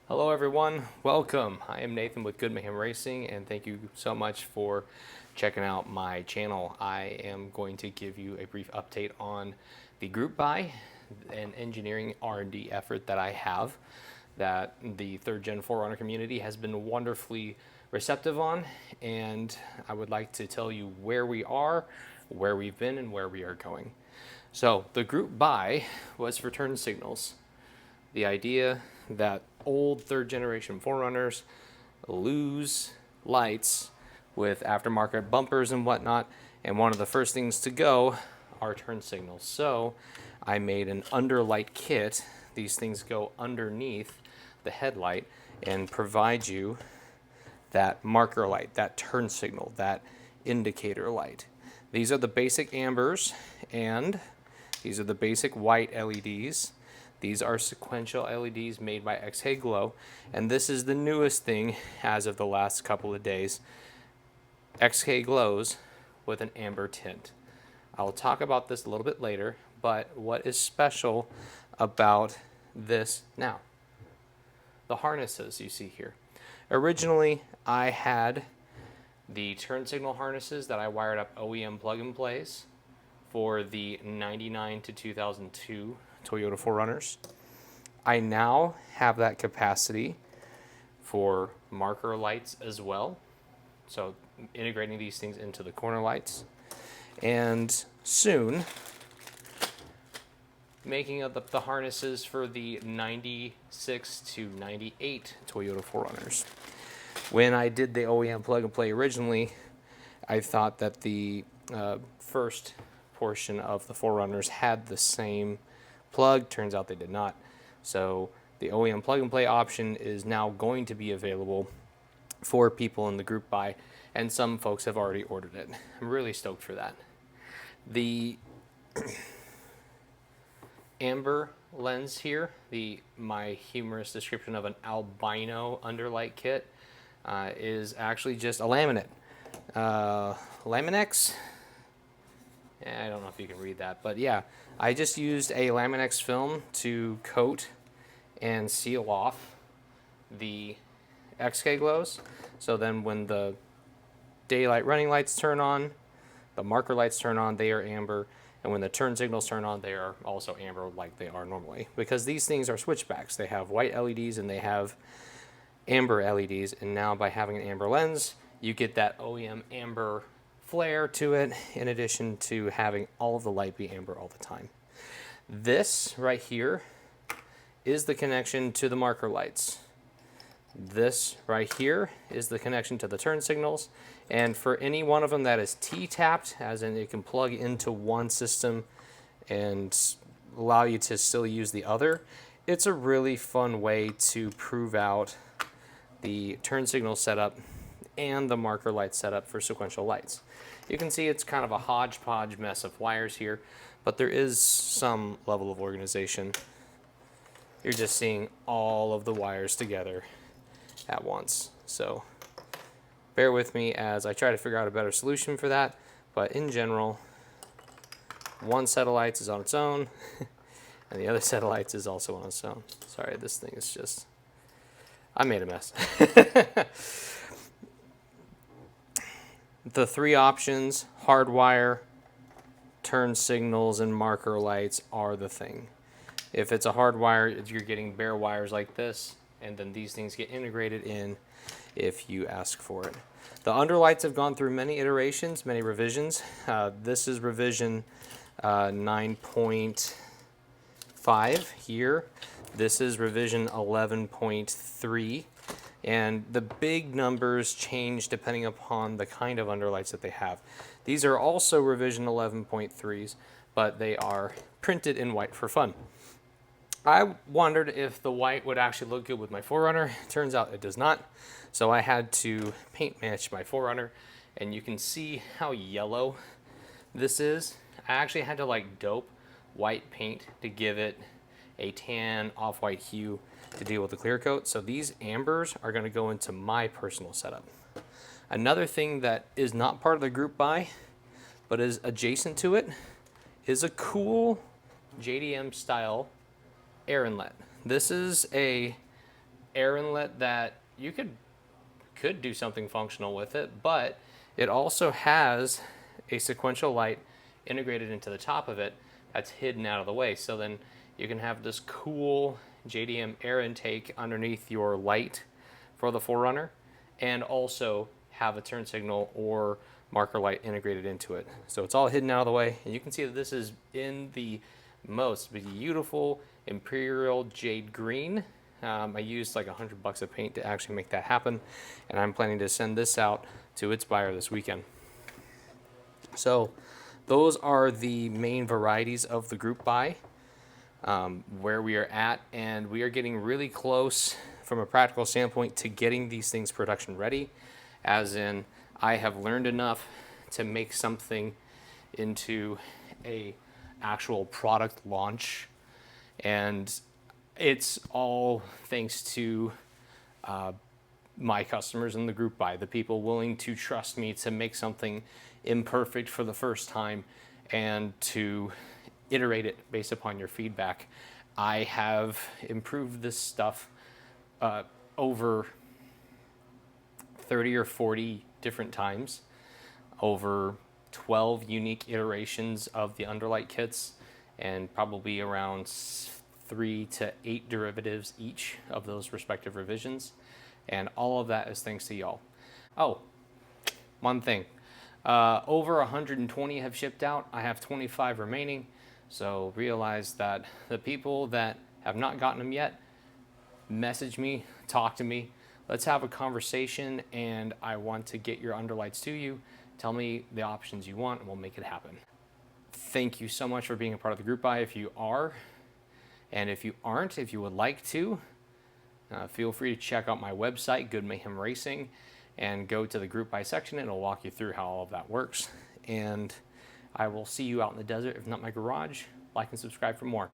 Hello everyone, welcome. I am Nathan with Good Mayhem Racing and thank you so much for checking out my channel. I am going to give you a brief update on the group buy and engineering R&D effort that I have that the third gen 4Runner community has been wonderfully receptive on, and I would like to tell you where we are, where we've been, and where we are going. So the group buy was for turn signals. The idea that old third generation 4Runners lose lights with aftermarket bumpers and whatnot, and one of the first things to go are turn signals. So I made an underlight kit. These things go underneath the headlight and provide you that marker light, that turn signal, that indicator light. These are the basic ambers, and these are the basic white LEDs. These are sequential LEDs made by XK Glow, and this is the newest thing as of the last couple of days. XK glows with an amber tint. I'll talk about this a little bit later, but what is special about this now? The harnesses you see here. Originally, I had the turn signal harnesses that I wired up OEM plug-and-plays for the 99 to 2002 Toyota 4Runners. I now have that capacity for marker lights as well. So integrating these things into the corner lights. And soon, making up the harnesses for the 96 to 98 Toyota 4Runners. When I did the OEM plug-and-play originally, I thought that the first portion of the 4Runners had the same plug. Turns out they did not. So the OEM plug-and-play option is now going to be available for people in the group buy, and some folks have already ordered it. I'm really stoked for that. The amber lens here, my humorous description of an albino underlight kit, is actually just a laminate. Laminex? I don't know if you can read that, but yeah, I just used a Laminex film to coat and seal off the XK glows. So then when the daylight running lights turn on, the marker lights turn on, they are amber. And when the turn signals turn on, they are also amber like they are normally. Because these things are switchbacks. They have white LEDs and they have amber LEDs. And now by having an amber lens, you get that OEM amber flare to it, in addition to having all of the light be amber all the time. This right here is the connection to the marker lights. This right here is the connection to the turn signals. And for any one of them that is T-tapped, as in it can plug into one system and allow you to still use the other, it's a really fun way to prove out the turn signal setup and the marker light setup for sequential lights. You can see it's kind of a hodgepodge mess of wires here, but there is some level of organization. You're just seeing all of the wires together at once. So bear with me as I try to figure out a better solution for that, but in general, one set of lights is on its own, and the other set of lights is also on its own. Sorry, this thing is just, I made a mess. The three options, hardwire, turn signals, and marker lights are the thing. If it's a hardwire, you're getting bare wires like this, and then these things get integrated in if you ask for it. The underlights have gone through many iterations, many revisions. This is revision 9.5 here. This is revision 11.3. And the big numbers change depending upon the kind of underlights that they have. These are also revision 11.3s, but they are printed in white for fun. I wondered if the white would actually look good with my 4Runner. Turns out it does not. So I had to paint match my 4Runner, and you can see how yellow this is. I actually had to like dope white paint to give it a tan off-white hue to deal with the clear coat. So these ambers are going to go into my personal setup. Another thing that is not part of the group buy, but is adjacent to it, is a cool JDM style air inlet. This is a air inlet that you could do something functional with it, but it also has a sequential light integrated into the top of it that's hidden out of the way. So then you can have this cool JDM air intake underneath your light for the 4Runner, and also have a turn signal or marker light integrated into it. So it's all hidden out of the way, and you can see that this is in the most beautiful Imperial Jade Green. I used like $100 of paint to actually make that happen, and I'm planning to send this out to its buyer this weekend. So those are the main varieties of the group buy, where we are at, and we are getting really close from a practical standpoint to getting these things production ready, as in I have learned enough to make something into a actual product launch, and it's all thanks to my customers in the group buy, the people willing to trust me to make something imperfect for the first time and to iterate it based upon your feedback. I have improved this stuff over 30 or 40 different times, over 12 unique iterations of the Underlight kits, and probably around 3 to 8 derivatives each of those respective revisions. And all of that is thanks to y'all. Oh, one thing. Over 120 have shipped out. I have 25 remaining. So realize that the people that have not gotten them yet, message me, talk to me. Let's have a conversation, and I want to get your Underlights to you. Tell me the options you want, and we'll make it happen. Thank you so much for being a part of the group buy if you are. And if you aren't, if you would like to, feel free to check out my website, Good Mayhem Racing, and go to the group buy section. It'll walk you through how all of that works. And I will see you out in the desert, if not my garage. Like and subscribe for more.